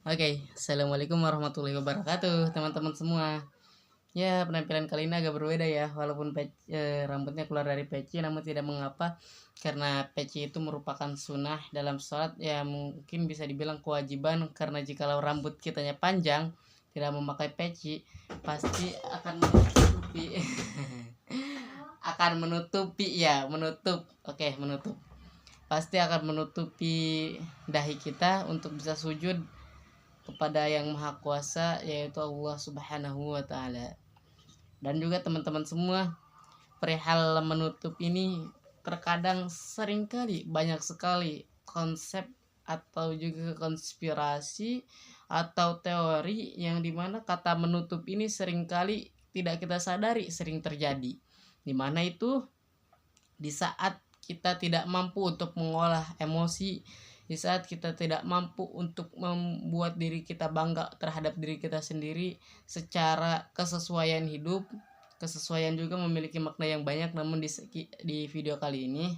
Oke, assalamualaikum warahmatullahi wabarakatuh, teman-teman semua. Ya, penampilan kali ini agak berbeda ya, walaupun rambutnya keluar dari peci, namun tidak mengapa, karena peci itu merupakan sunnah dalam sholat. Ya, mungkin bisa dibilang kewajiban, karena jikalau rambut kitanya panjang, tidak memakai peci, pasti akan menutupi, menutup. Pasti akan menutupi dahi kita untuk bisa sujud kepada yang maha kuasa, yaitu Allah subhanahu wa ta'ala. Dan juga teman-teman semua, perihal menutup ini terkadang seringkali banyak sekali konsep atau juga konspirasi atau teori yang dimana kata menutup ini seringkali tidak kita sadari sering terjadi, dimana itu di saat kita tidak mampu untuk mengolah emosi, di saat kita tidak mampu untuk membuat diri kita bangga terhadap diri kita sendiri secara kesesuaian hidup. Kesesuaian juga memiliki makna yang banyak, namun di video kali ini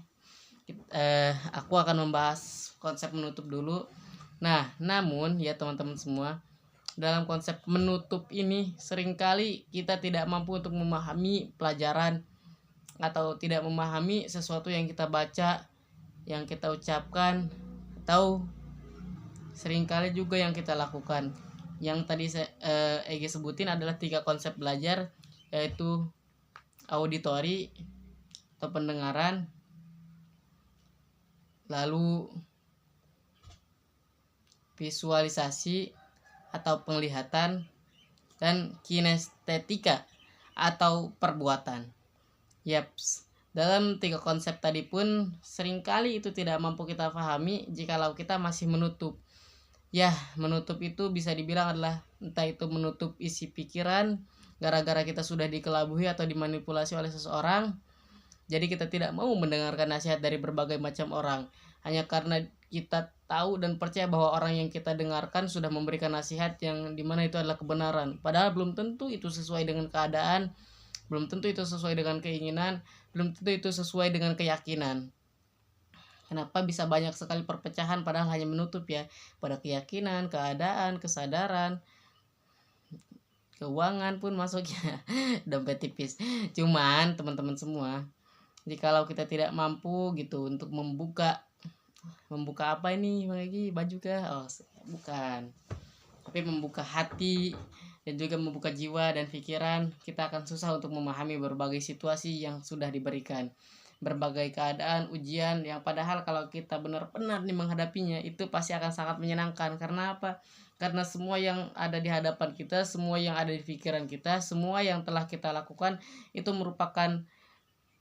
aku akan membahas konsep menutup dulu. Nah, namun ya teman-teman semua, dalam konsep menutup ini seringkali kita tidak mampu untuk memahami pelajaran atau tidak memahami sesuatu yang kita baca, yang kita ucapkan, atau seringkali juga yang kita lakukan. Yang tadi Egi sebutin adalah 3 konsep belajar, yaitu auditori atau pendengaran, lalu visualisasi atau penglihatan, dan kinestetika atau perbuatan. Yaps, dalam 3 konsep tadi pun seringkali itu tidak mampu kita pahami jikalau kita masih menutup. Ya, menutup itu bisa dibilang adalah entah itu menutup isi pikiran gara-gara kita sudah dikelabui atau dimanipulasi oleh seseorang. Jadi kita tidak mau mendengarkan nasihat dari berbagai macam orang, hanya karena kita tahu dan percaya bahwa orang yang kita dengarkan sudah memberikan nasihat yang dimana itu adalah kebenaran. Padahal belum tentu itu sesuai dengan keadaan, belum tentu itu sesuai dengan keinginan, belum tentu itu sesuai dengan keyakinan. Kenapa bisa banyak sekali perpecahan padahal hanya menutup ya pada keyakinan, keadaan, kesadaran, keuangan pun masuknya. Dompet tipis. Cuman teman-teman semua, jikalau kita tidak mampu gitu untuk membuka apa ini Bang Egi, baju kah? Oh, bukan. Tapi membuka hati dan juga membuka jiwa dan pikiran, kita akan susah untuk memahami berbagai situasi yang sudah diberikan, berbagai keadaan, ujian yang padahal kalau kita benar-benar nih menghadapinya itu pasti akan sangat menyenangkan. Karena apa? Karena semua yang ada di hadapan kita, semua yang ada di pikiran kita, semua yang telah kita lakukan itu merupakan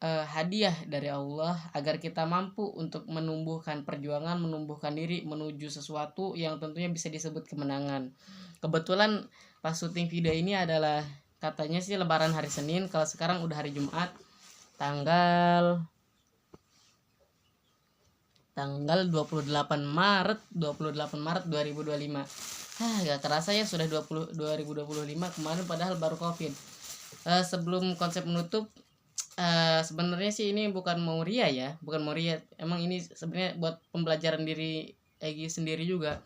hadiah dari Allah agar kita mampu untuk menumbuhkan perjuangan, menumbuhkan diri menuju sesuatu yang tentunya bisa disebut kemenangan. Kebetulan pas syuting video ini adalah katanya sih lebaran hari Senin, kalau sekarang udah hari Jumat, tanggal 28 Maret 2025. Gak terasa ya sudah 2025 kemarin, padahal baru Covid. Sebelum konsep menutup, sebenarnya sih ini bukan mau ria ya, emang ini sebenarnya buat pembelajaran diri Egi sendiri juga.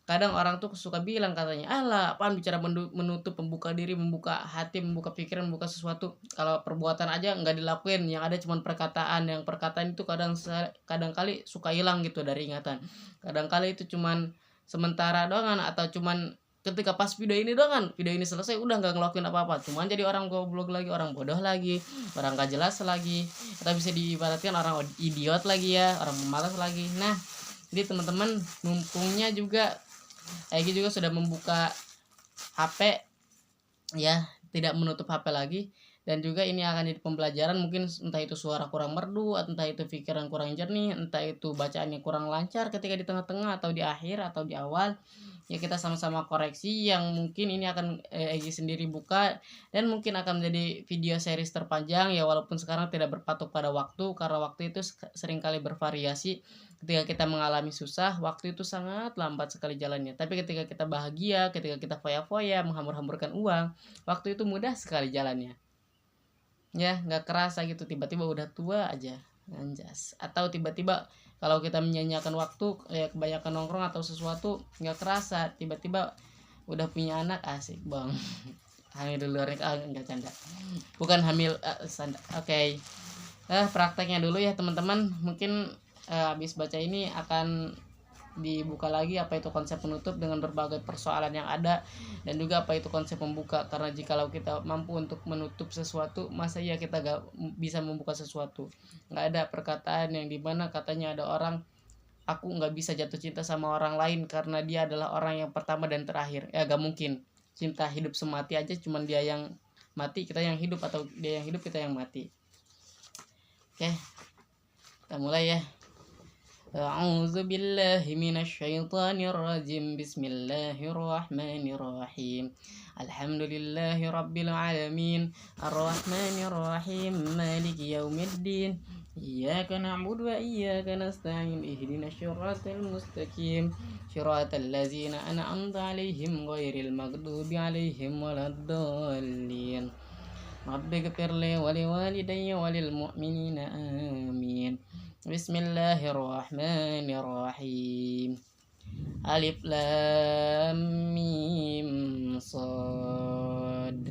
Kadang orang tuh suka bilang katanya, alah apaan bicara menutup, membuka diri, membuka hati, membuka pikiran, membuka sesuatu, kalau perbuatan aja nggak dilakuin, yang ada cuma perkataan. Yang perkataan itu kadang kali suka hilang gitu dari ingatan, kadang kali itu cuman sementara doang, atau cuman ketika pas video ini selesai udah nggak ngelakuin apa-apa, cuman jadi orang goblok lagi, orang bodoh lagi, orang gak jelas lagi, atau bisa diibaratkan orang idiot lagi ya, orang pemalas lagi. Nah, jadi teman-teman, mumpungnya juga Egi juga sudah membuka HP ya, tidak menutup HP lagi, dan juga ini akan jadi pembelajaran. Mungkin entah itu suara kurang merdu, entah itu pikiran kurang jernih, entah itu bacaannya kurang lancar ketika di tengah-tengah atau di akhir atau di awal, ya kita sama-sama koreksi. Yang mungkin ini akan Egi sendiri buka, dan mungkin akan menjadi video series terpanjang ya, walaupun sekarang tidak berpatok pada waktu, karena waktu itu seringkali bervariasi. Ketika kita mengalami susah, waktu itu sangat lambat sekali jalannya. Tapi ketika kita bahagia, ketika kita foya-foya menghambur-hamburkan uang, waktu itu mudah sekali jalannya. Ya, nggak kerasa gitu, tiba-tiba udah tua aja, anjas. Atau tiba-tiba kalau kita menyanyiakan waktu ya kebanyakan nongkrong atau sesuatu nggak kerasa tiba-tiba udah punya anak, asik bang. Hamil di luar nikah, enggak canda, bukan hamil oke. Prakteknya dulu ya teman-teman. Mungkin habis baca ini akan dibuka lagi apa itu konsep penutup dengan berbagai persoalan yang ada, dan juga apa itu konsep membuka, karena jikalau kita mampu untuk menutup sesuatu, masa iya kita gak bisa membuka sesuatu. Gak ada perkataan yang dimana katanya ada orang, aku gak bisa jatuh cinta sama orang lain karena dia adalah orang yang pertama dan terakhir. Ya gak mungkin, cinta hidup semati aja, cuman dia yang mati kita yang hidup, atau dia yang hidup kita yang mati. Oke, kita mulai ya. أعوذ بالله من الشيطان الرجيم بسم الله الرحمن الرحيم الحمد لله رب العالمين الرحمن الرحيم مالك يوم الدين إياك نعبد وإياك نستعين اهدنا الصراط المستقيم صراط الذين أنعمت عليهم غير المغضوب عليهم ولا الضالين رب اغفر لي ولوالدي وللمؤمنين آمين بسم الله الرحمن الرحيم ألف لام ميم صاد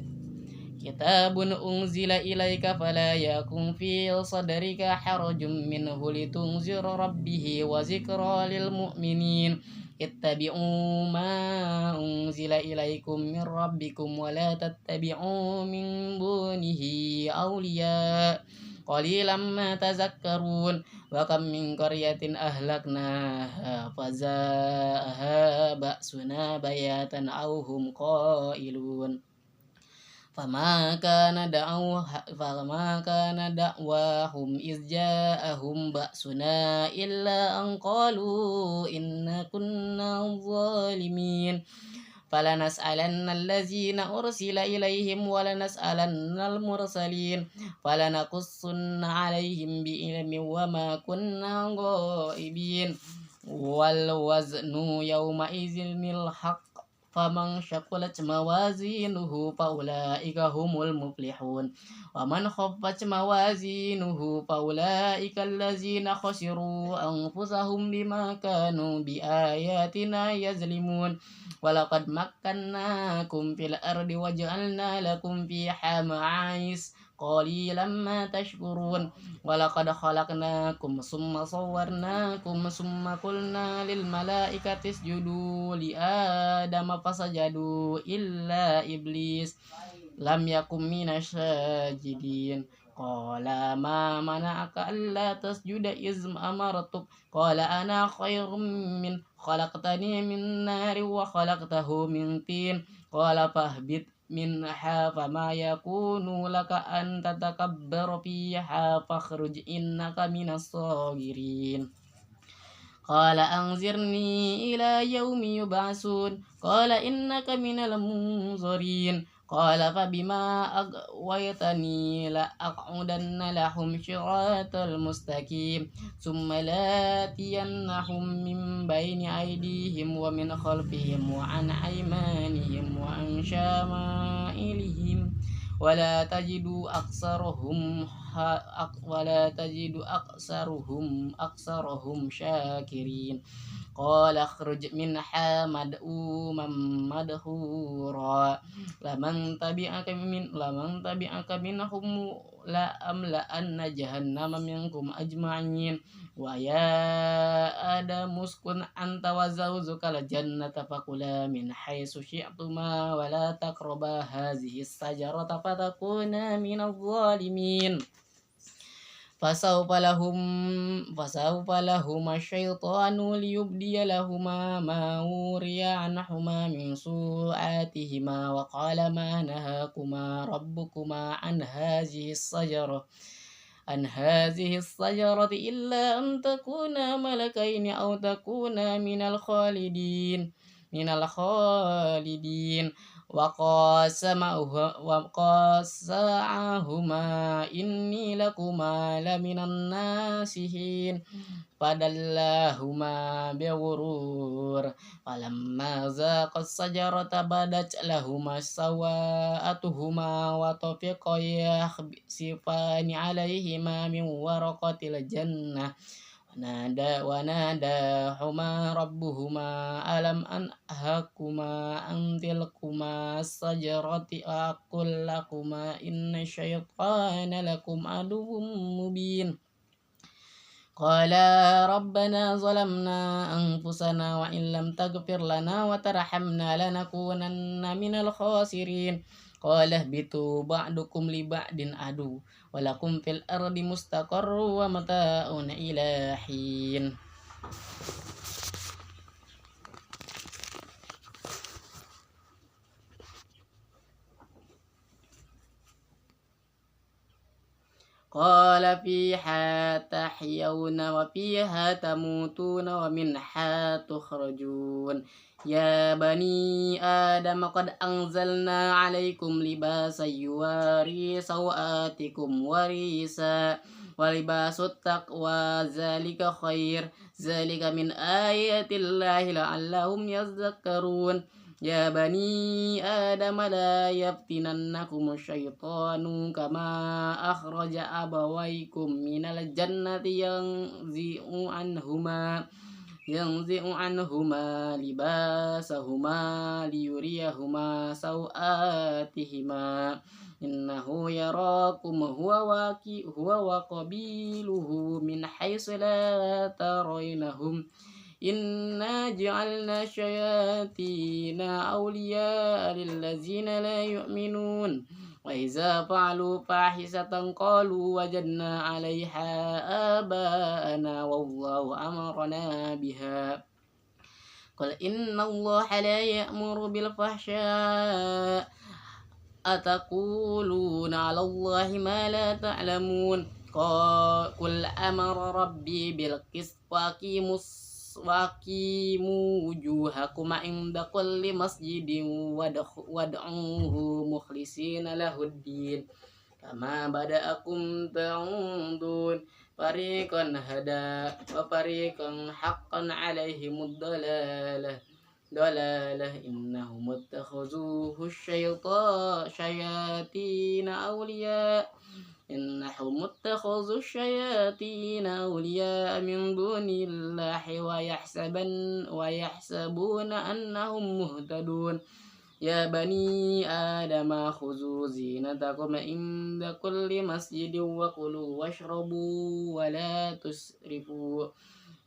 كتاب أنزل إليك فلا يكن في صدرك حرج منه لتنذر ربه وذكرى للمؤمنين اتبعوا ما أنزل إليكم من ربكم ولا تتبعوا من دونه أولياء قليلا ما تذكرون وكم من قرية أهلكناها فجاءها بأسنا بياتا أو هم قائلون فما كان دعواهم إذ جاءهم بأسنا إلا أن قالوا إنا كنا ظالمين فلنسألن الذين أرسل إليهم ولنسألن المرسلين فلنقصن عليهم بعلم وما كنا غائبين والوزن يومئذ الحق فمن ثقلت موازينه فأولئك هم المفلحون ومن خفت موازينه فأولئك الذين خسروا أنفسهم بما كانوا بآياتنا يظلمون ولقد مكناكم في الأرض وجعلنا لكم فيها معايش قليلا ما تشكرون ولقد خلقناكم ثم صورناكم ثم قلنا للملائكة اسجدوا لآدم فسجدوا إلا إبليس لم يكن من الساجدين قال ما منعك ألا تسجد إذ أمرتك قال أنا خير من خلقتني من نار وخلقته من طين قال فاهبط منها فما يكون لك أن تتكبر فيها فاخرج إنك من الصاغرين قال أنظرني إلى يوم يبعثون قال إنك من المنظرين قال فبما أغويتني لأقعدن لهم صراط المستقيم ثم لآتينهم من بين أيديهم ومن خلفهم وعن أيمانهم وعن شمائلهم ولا تجد أكثرهم شاكرين قال اخرج منها مدؤوما مدحورا لمن تبعك منهم لأملأن جهنم منكم أجمعين ويا آدم اسكن أنت وزوجك الجنة فكلا من حيث شئتما ولا تقربا هذه الشجرة فتكونا من الظالمين فسوف لهما الشيطان ليبدي لهما ما وري عنهما من سوءاتهما وقال ما نهاكما ربكما عن هذه الشجرة إلا أن تكونا ملكين أو تكونا من الخالدين وقاسمهما إني لكما لمن الناصحين فدلاهما بغرور فلما ذاقا الشجرة بدت لهما سوآتهما وطفقا يخصفان عليهما من ورقة الجنة وناداهما ربهما ألم أنهكما عن تلكما الشجرة وأقل لكما إن الشيطان لكم عدو مبين قالا ربنا ظلمنا أنفسنا وإن لم تغفر لنا وترحمنا لنكونن من الخاسرين قال اهبطوا بعضكم لبعض عدو ولكم في الأرض مستقر ومتاع إلى حين قال فيها تحيون وفيها تموتون ومنها تخرجون يا بني آدم قد أنزلنا عليكم لباسا يواري سوآتكم وريشا ولباس التقوى ذلك خير ذلك من آيات الله لعلهم يذكرون يا بني آدم لا يفتننكم الشيطان كما أخرج أبويكم من الجنة ينزع عنهما لباسهما ليريهما سوآتهما إنه يراكم هو وقبيله من حيث لا ترونهم إنا جعلنا الشياطين أولياء للذين لا يؤمنون وإذا فعلوا فاحشة قالوا وجدنا عليها آباءنا والله أمرنا بها قل إن الله لا يأمر بالفحشاء أتقولون على الله ما لا تعلمون قل أمر ربي بالقسط وأقيموا وجوهكم عند كل مسجد وادعوه مخلصين له الدين كما بدأكم تعودون فريقا هدى وفريقا حقا عليهم الضلالة إنهم اتخذوه الشياطين أولياء من دون الله ويحسبون أنهم مهتدون يا بني آدم خذوا زينتكم عند كل مسجد وكلوا واشربوا ولا تسرفوا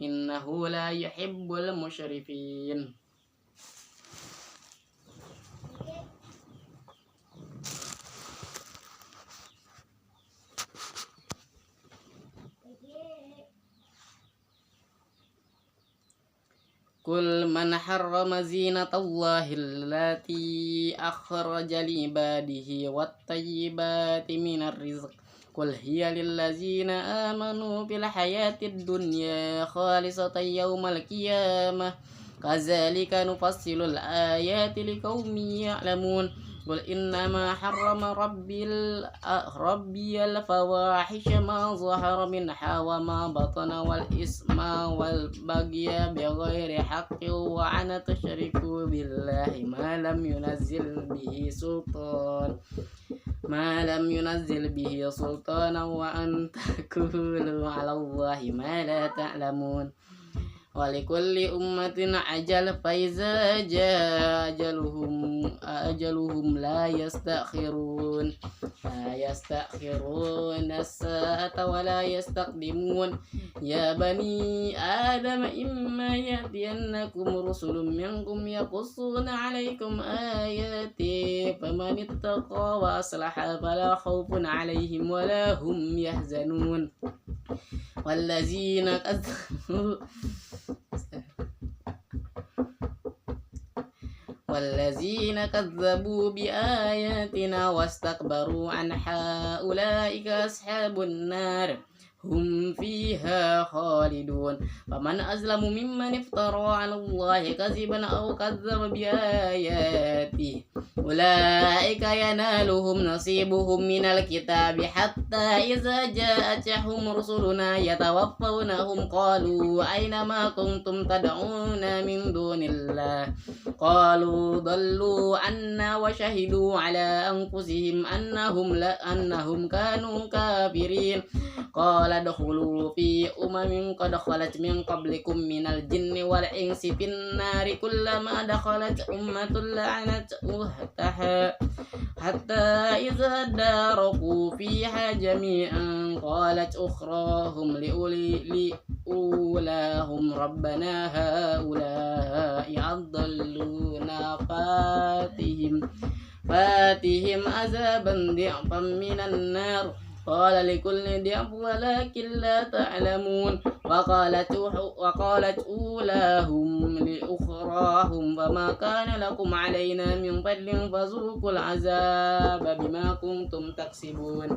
إنه لا يحب المسرفين قل من حرم زينة الله التي أخرج لعباده والطيبات من الرزق قل هي للذين آمنوا في الحياة الدنيا خالصة يوم القيامة كذلك نفصل الآيات لقوم يعلمون قل إنما حرم ربي الفواحش ما ظهر منها وما بطن والإثم والبغي بغير حق وأن تشركوا بالله ما لم ينزل به سلطانا وأن تقولوا على الله ما لا تعلمون ولكل أمة أجل فإذا جاء أجلهم لا يستأخرون الساعة ولا يستقدمون يا بني آدم إما يأتينكم رسل منكم يقصون عليكم آياتي فمن اتقى وأصلح فلا خوف عليهم ولا هم يحزنون والذين كذبوا بآياتنا واستكبروا عنها أولئك أصحاب النار هم فيها خالدون فمن أظلم ممن افترى على الله كذبا أو كذب بآياته أولئك ينالهم نصيبهم من الكتاب حتى إذا جاءتهم رسلنا يتوفونهم قالوا أين ما كنتم تدعون من دون الله قالوا ضلوا عنا وشهدوا على أنفسهم أنهم كانوا كافرين قال qala dukhulu fi umamin qad khalat min qablikum minal jinni wal insi fin nari kullama dakhalat ummatun la'anat uhtaha hatta idza daraku fiha jami'an qalat ukhrahum liulahum rabbana haula'i adalluna fatihim azaban di'fan minan nar qala likulli di'f walakin la ta'lamun wa qalat ulahum li ukhrahum fama kana lakum alaina min fadlin fazuqul azaba bima kuntum taksibun.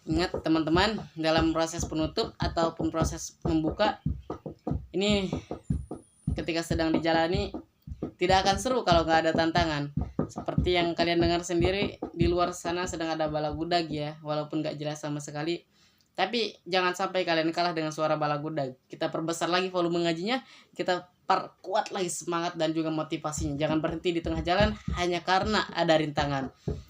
Ingat teman-teman, dalam proses penutup ataupun proses membuka ini ketika sedang dijalani tidak akan seru kalau nggak ada tantangan. Seperti yang kalian dengar sendiri, di luar sana sedang ada balagudag ya, walaupun nggak jelas sama sekali. Tapi jangan sampai kalian kalah dengan suara balagudag. Kita perbesar lagi volume ngajinya, kita perkuat lagi semangat dan juga motivasinya. Jangan berhenti di tengah jalan hanya karena ada rintangan.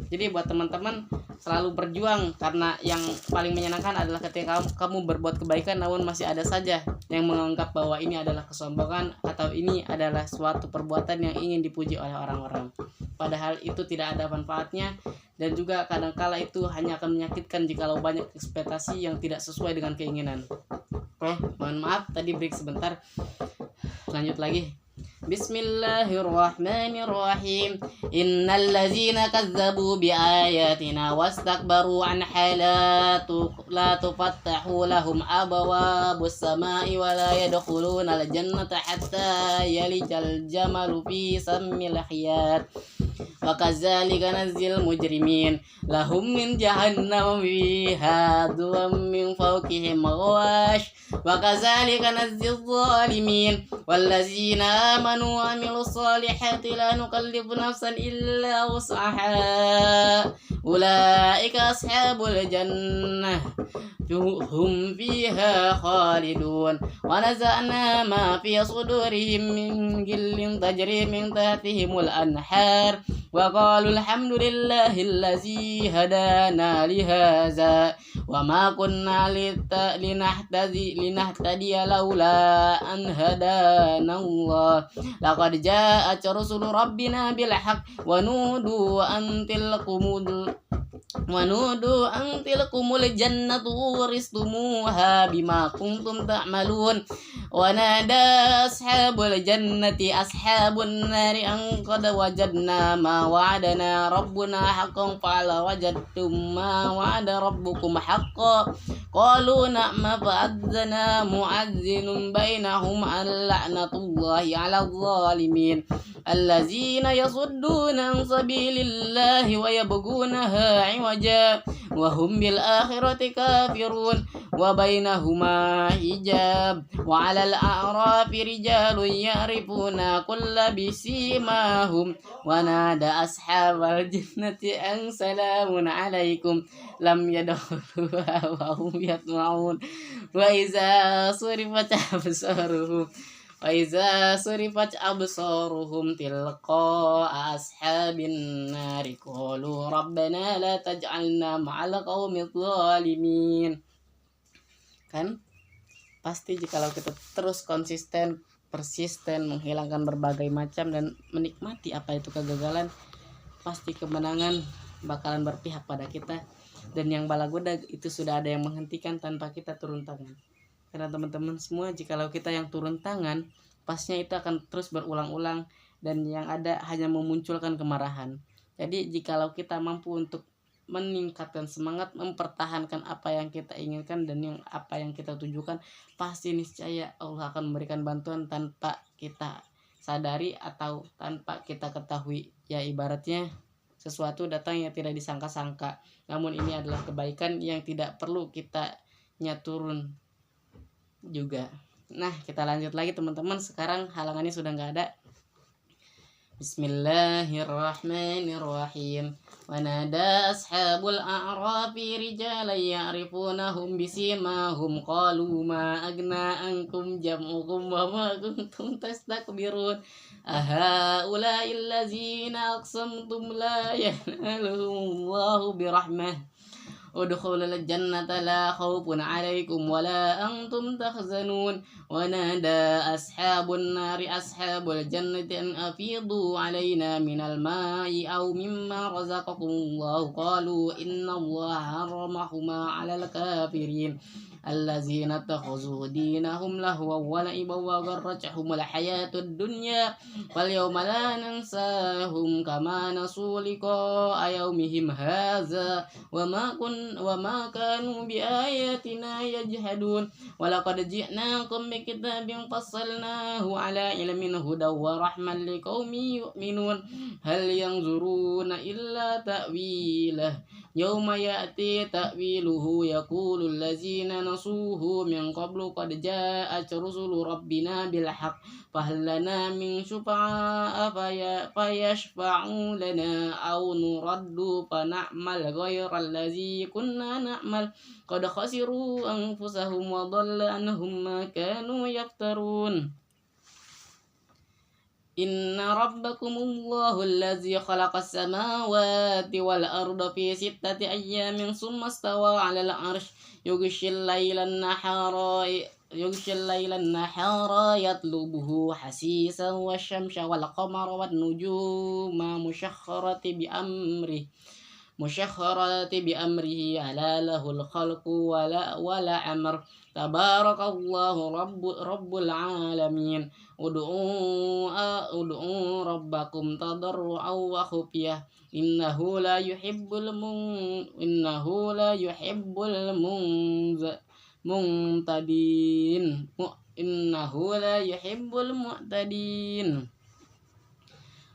Jadi buat teman-teman selalu berjuang, karena yang paling menyenangkan adalah ketika kamu berbuat kebaikan namun masih ada saja yang menganggap bahwa ini adalah kesombongan atau ini adalah suatu perbuatan yang ingin dipuji oleh orang-orang. Padahal itu tidak ada manfaatnya dan juga kadangkala itu hanya akan menyakitkan jikalau banyak ekspektasi yang tidak sesuai dengan keinginan. Oke, mohon maaf tadi break sebentar. Lanjut lagi. Bismillahirrahmanirrahim. Innal ladzina kazzabu biayatina wastakbaru anha la tufattahu lahum abwabus samai wa la yadkhuluna al-jannata hatta yalijal jamalu fi sammil khiyat. Wa kadzalika nazzil mujrimin lahum min jahannam fiha duwam min fawqihim ghawash wa kadzalika nazzil zalimin wallazina amanu wa amilus solihati la nukallifu nafsan illa wus'aha ulaika ashabul jannah hum fiha khalidun wa naza'na ma fi sudurihim min ghillin tajri min tahtihimul anhar wa qalu alhamdulillahillazi hadana lihaza wa ma kunna linahtadiya laula an hadana Allah laqad ja'at rusulu rabbina bil haqq wa nudu an tilkumul jannatu uristumuha bima kuntum ta'malun wa nada ashabul jannati ashabun nari an qad wajadna ma wa'adana rabbuna haqqan fa'ala wajadtum ma wa'ada rabbukum haqqan qalu na'ma fa'adzana mu'azzinun bainahum la'natullahi 'alal zalimin allazina yasudduna an sabilillahi wa yabghunaha 'iwaja wa hum bil akhirati kafirun wa bainahuma hijab wa 'alal a'rafi rijalun ya'rifuna kulla bisimahum wa nada ashabal jannati an salamun 'alaikum lam yadkhuluha wa hum yatma'un wa iza surifat absaruhum tilqa ashabin nari qalu rabbana la taj'alna ma'al qaumidh zalimin. Kan pasti jikalau kita terus konsisten, persisten menghilangkan berbagai macam dan menikmati apa itu kegagalan, pasti kemenangan bakalan berpihak pada kita. Dan yang balagoda itu sudah ada yang menghentikan tanpa kita turun tangan. Karena teman-teman semua, jikalau kita yang turun tangan, pasnya itu akan terus berulang-ulang dan yang ada hanya memunculkan kemarahan. Jadi jikalau kita mampu untuk meningkatkan semangat, mempertahankan apa yang kita inginkan dan apa yang kita tujukan, pasti niscaya Allah akan memberikan bantuan tanpa kita sadari atau tanpa kita ketahui. Ya ibaratnya sesuatu datang yang tidak disangka-sangka, namun ini adalah kebaikan yang tidak perlu kita turun juga. Nah, kita lanjut lagi teman-teman. Sekarang halangannya sudah nggak ada. Bismillahirrahmanirrahim. Wanada ashabul a'rafi rijalan ya'rifunahum bisimahum qalu ma agna ankum jam'ukum wa ma kuntum tastakbirun ahaula'il ladzina aqsamtum la yanaluhumullahu birahmah udkhulul jannata la khaufun 'alaikum wa la antum tahzanun wa nada ashabun nari ashabul jannati an afidu 'alaina minal ma'i aw mimma razaqakumullahu qalu innallaha harramahuma 'alal kafirin allazina takhuzu dinahum lahwa wa la'iba wa gharratuhumul hayatud dunya fal yawma la nansahum kama nasu liqa'a yawmihim hadza وما كانوا بآياتنا يجحدون ولقد جئناكم بكتاب فصلناه على علم هدى ورحمة لقوم يؤمنون هل ينظرون إلا تأويله يوم يأتي تأويله يقول الذين نسوه من قبل قد جاءت رسل ربنا بالحق فهل لنا من شفعاء فيشفعوا لنا أو نرد فنعمل غير الذي كنا نعمل قد خسروا أنفسهم وضل عنهم ما كانوا يفترون إن ربكم الله الذي خلق السماوات والأرض في 6 أيام ثم استوى على العرش يغشي الليل النهار يطلبه حسيسا والشمس والقمر والنجوم مسخرات بأمره ألا له الخلق ولا أمر تبارك الله رب العالمين ادعوا ربكم تضرعا وخفية إنه لا يحب المعتدين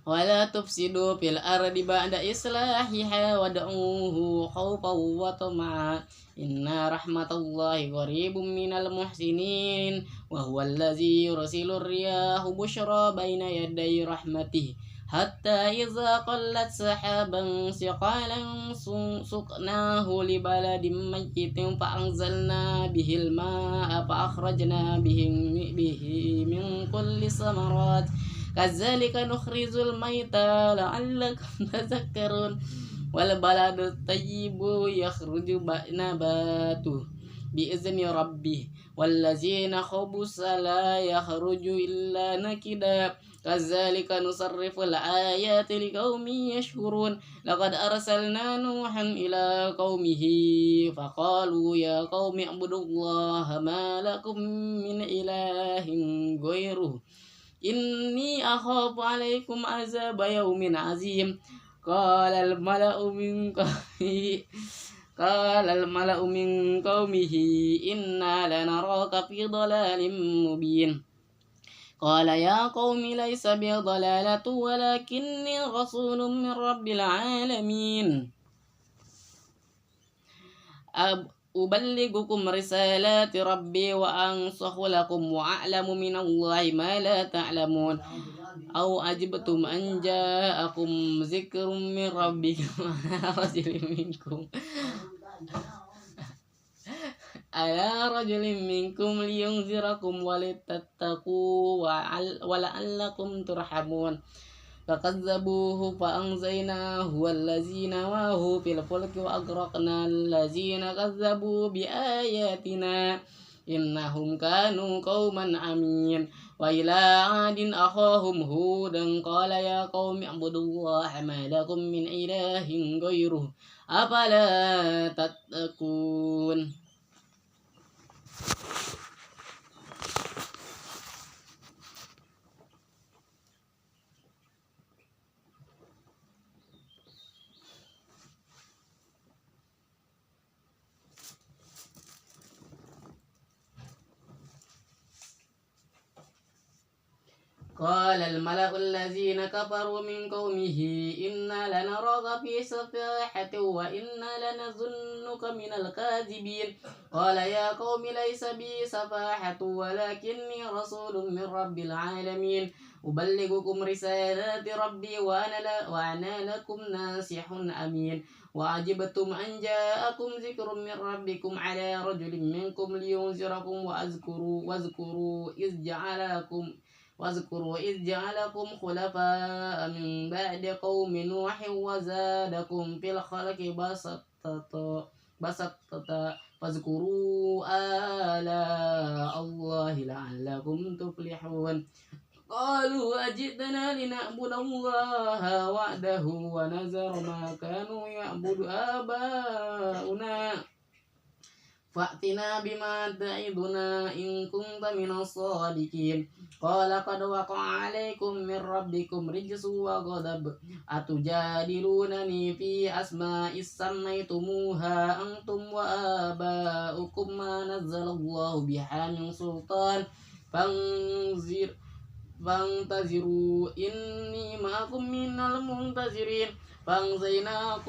ولا تفسدوا في الأرض بعد إصلاحها ودعوه خوفا وطمعا إن رحمة الله قريب من المحسنين وهو الذي يرسل الرياح بشرى بين يدي رحمته حتى إذا قلت سحابا ثقالا سقناه لبلد ميت فأنزلنا به الماء فأخرجنا به من كل الثمرات كذلك نخرج الميتى لعلكم تذكرون والبلد الطيب يخرج نباته بإذن ربه والذين خبثوا لا يخرج إلا نكدا كذلك نصرف الآيات لقوم يشكرون لقد أرسلنا نوحا إلى قومه فقالوا يا قوم اعبدوا الله ما لكم من إله غيره إني أخاف عليكم عذاب يوم عظيم قال الملأ من قومه إنا لنراك في ضلال مبين قال يا قوم ليس بي ضلالة ولكني رسول من رب العالمين أبلغكم رسالات ربي وأنصح لكم وأعلم من الله ما لا تعلمون أو أجبتم أن جاءكم ذكر من ربكم على رجل منكم لينذركم ولتتقوا ولعلكم ترحمون فكذبوه فأنجيناه والذين معه في الفلك وأغرقنا الذين كذبوا بآياتنا إنهم كانوا قوما عمين وإلى عاد أخاهم هودا قال يا قوم اعبدوا الله ما لكم من إله غيره أفلا تتقون. قال الملأ الذين كفروا من قومه إنا لنراك في سفاحة وإنا لنظنك من الكاذبين قال يا قوم ليس بي سفاحة ولكني رسول من رب العالمين أبلغكم رسالات ربي وأنا لكم ناصح أمين وعجبتم أن جاءكم ذكر من ربكم على رجل منكم لينذركم واذكروا إذ جعلكم خلفاء من بعد قوم نوح وزادكم في الخلق بسطة فاذكروا آلاء الله لعلكم تفلحون قالوا أجئتنا لنعبد الله وحده ونذر ما كانوا يعبد آباؤنا فأتنا بما تعدنا إن كنت من الصادقين قال قد وقع عليكم من ربكم رجس وغضب أتجادلونني في أسماء سميتموها أنتم وآباؤكم ما نزل الله بها من سلطان فانتظروا إني معكم من المنتظرين فأنزيناه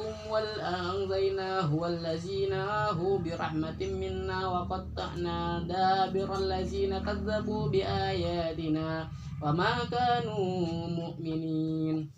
والذين آهوا برحمة منا وقطعنا دابر الذين كذبوا بآياتنا وما كانوا مؤمنين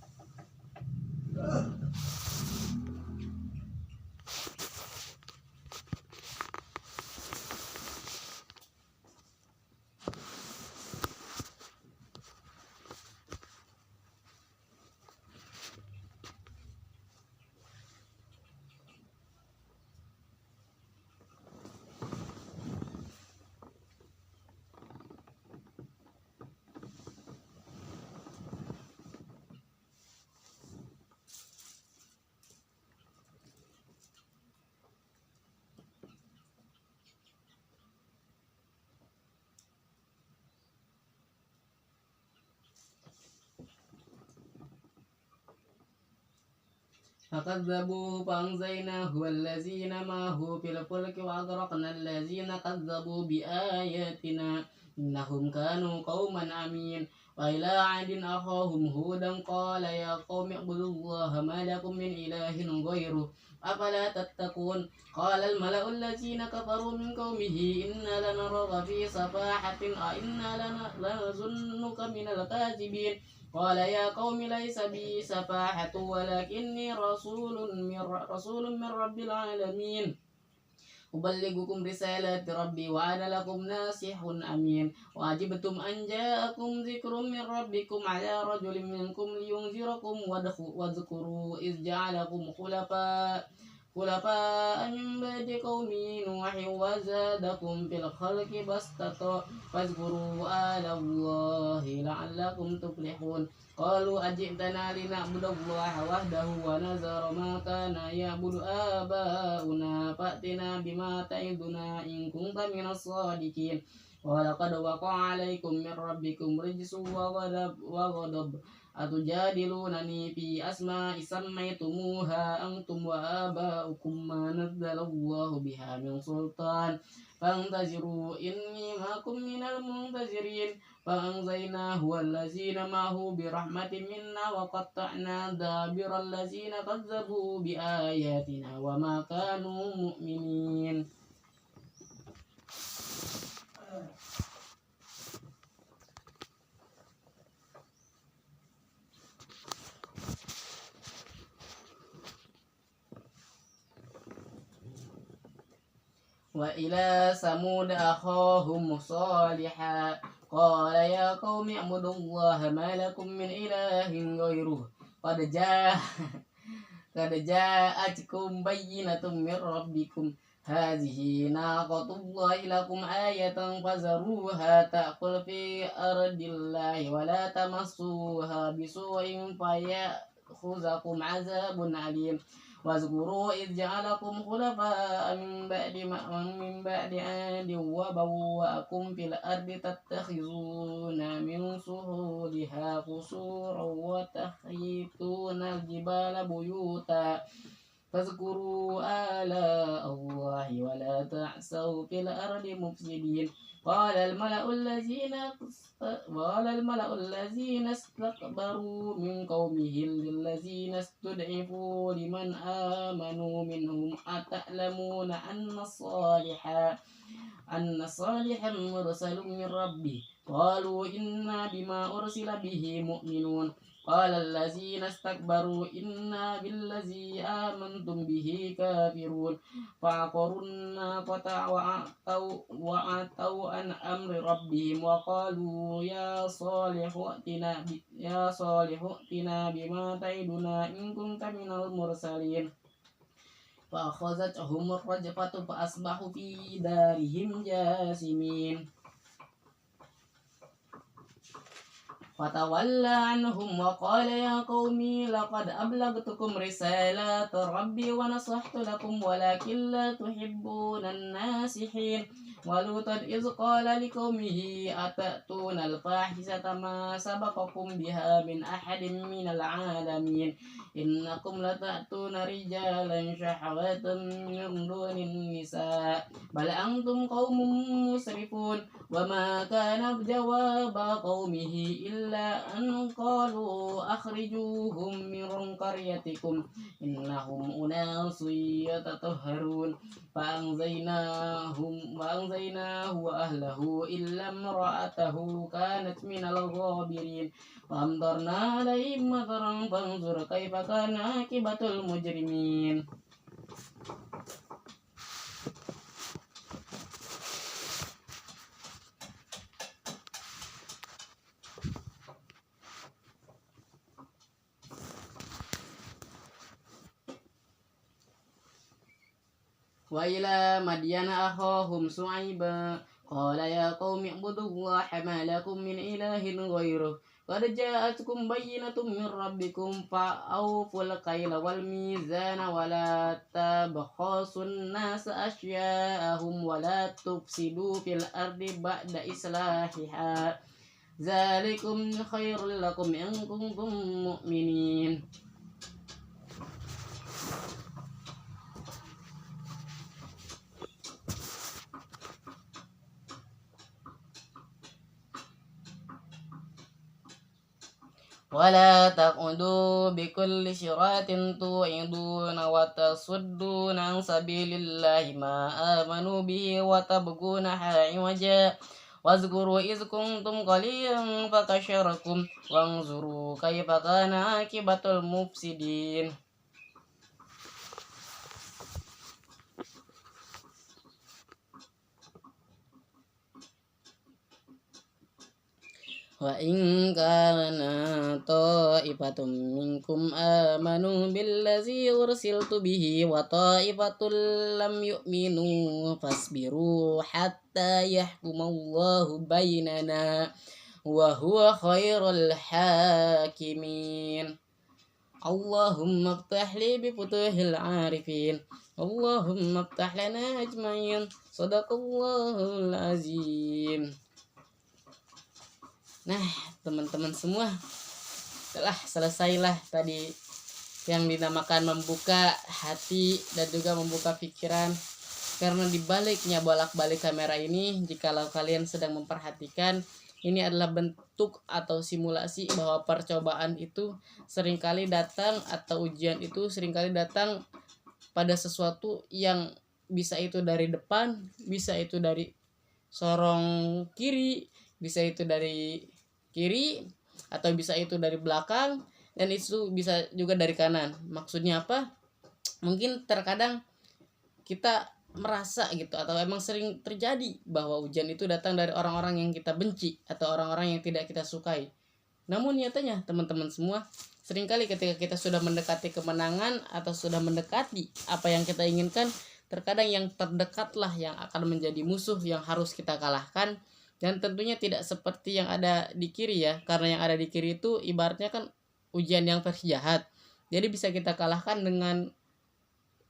فكذبوا فأنجيناه والذين معه في الفلك وأغرقنا الذين كذبوا بآياتنا إنهم كانوا قوما عمين وإلى عاد أخاهم هودا قال يا قوم اعبدوا الله ما لكم من إله غيره أفلا تتقون قال الملأ الذين كفروا من قومه إنا لنراك في سفاحة وإنا لنظنك من الكاذبين قال يا قوم ليس بي سفاحة ولكني رسول من رب العالمين أبلغكم رسالات ربي وأنا لكم ناصح أمين وعجبتم أن جاءكم ذكر من ربكم على رجل منكم لينذركم واذكروا إذ جعلكم خلفاء من بعد قوم نوح وزادكم في الخلق بسطة فاذكروا آلاء الله لعلكم تفلحون قالوا أجئتنا لنعبد الله وحده ونذر ما كان يعبد آباؤنا فأتنا بما تعدنا إن كنت من الصادقين ولقد وقع عليكم من ربكم رجس وغضب أتجادلونني في أسماء سميتموها أنتم وآباؤكم ما نزل الله بها من سلطان فانتظروا إني معكم من المنتظرين فأنجيناه والذين معه برحمة منا وقطعنا دابر الذين كذبوا بآياتنا وما كانوا مؤمنين وإلى ثمود أخاهم صالحا قال يا قوم اعبدوا الله ما لكم من إله غيره قد جاءتكم بينة من ربكم هذه ناقة الله لكم آية فذروها تأكل في أرض الله ولا تمسوها بسوء فيأخذكم عذاب أليم واذكروا إذ جعلكم خلفاء من بعد عاد وبوأكم في الأرض تتخذون من سهولها قصورا وتخيطون الجبال بيوتا فاذكروا آلاء الله ولا تعثوا في الأرض مفسدين. قال الملأ الذين استكبروا من قومه للذين استضعفوا لمن آمنوا منهم أتعلمون أن صالحا مرسل من ربه. قالوا إنا بما أرسل به مؤمنون. قال الذين استكبروا إنا بالذي آمنتم به كافرون. فعقروا الناقة وعتوا عن أمر ربهم وقالوا يا صالح ائتنا بما تعدنا إن كنت من المرسلين. فأخذتهم الرجفة فأصبحوا في دارهم جاثمين. فتولى عنهم وقال يا قوم لقد أبلغتكم رسالات ربي ونصحت لكم ولكن لا تحبون الناصحين. ولوطا إذ قال لقومه أتأتون الفاحشة ما سبقكم بها من أحد من العالمين إنكم لتأتون رجالا شهوة من دون النساء بل أنتم قوم مسرفون. وما كان جواب قومه إلا أن قالوا أخرجوهم من قريتكم إنهم أناس يتطهرون. فأنجيناه وأهله إلا امرأته كانت من الغابرين. فأمطرنا عليهم مطرا فانظر كيف كان عاقبة المجرمين. وإلى مدين أخاهم شعيبا قال يا قوم اعبدوا الله ما لكم من إله غيره قد جاءتكم بينة من ربكم فأوفوا الكيل والميزان ولا تبخسوا الناس أشياءهم ولا تفسدوا في الأرض بعد إصلاحها ذلكم خير لكم إن كنتم مؤمنين. ولا تقعدوا بكل صراط توعدون وتصدون عن سبيل الله ما آمنوا به وتبغونها عوجا واذكروا إذ كنتم قليلا فكشركم وانظروا كيف كان عاقبة المفسدين. وإن كان طائفة منكم آمنوا بالذي أرسلت به وطائفة لم يؤمنوا فاصبروا حتى يحكم الله بيننا وهو خير الحاكمين. اللهم افتح لي بفتوح العارفين اللهم افتح لنا أجمعين صدق الله العظيم. Nah, teman-teman semua, telah selesailah tadi yang dinamakan membuka hati dan juga membuka pikiran. Karena dibaliknya bolak-balik kamera ini, jikalau kalian sedang memperhatikan, ini adalah bentuk atau simulasi bahwa percobaan itu seringkali datang atau ujian itu seringkali datang pada sesuatu yang bisa itu dari depan, bisa itu dari sorong kiri, bisa itu dari kiri, atau bisa itu dari belakang, dan itu bisa juga dari kanan. Maksudnya apa? Mungkin terkadang kita merasa gitu, atau emang sering terjadi bahwa ujian itu datang dari orang-orang yang kita benci atau orang-orang yang tidak kita sukai. Namun nyatanya teman-teman semua, seringkali ketika kita sudah mendekati kemenangan atau sudah mendekati apa yang kita inginkan, terkadang yang terdekatlah yang akan menjadi musuh yang harus kita kalahkan. Dan tentunya tidak seperti yang ada di kiri ya, karena yang ada di kiri itu ibaratnya kan ujian yang versi jahat. Jadi bisa kita kalahkan dengan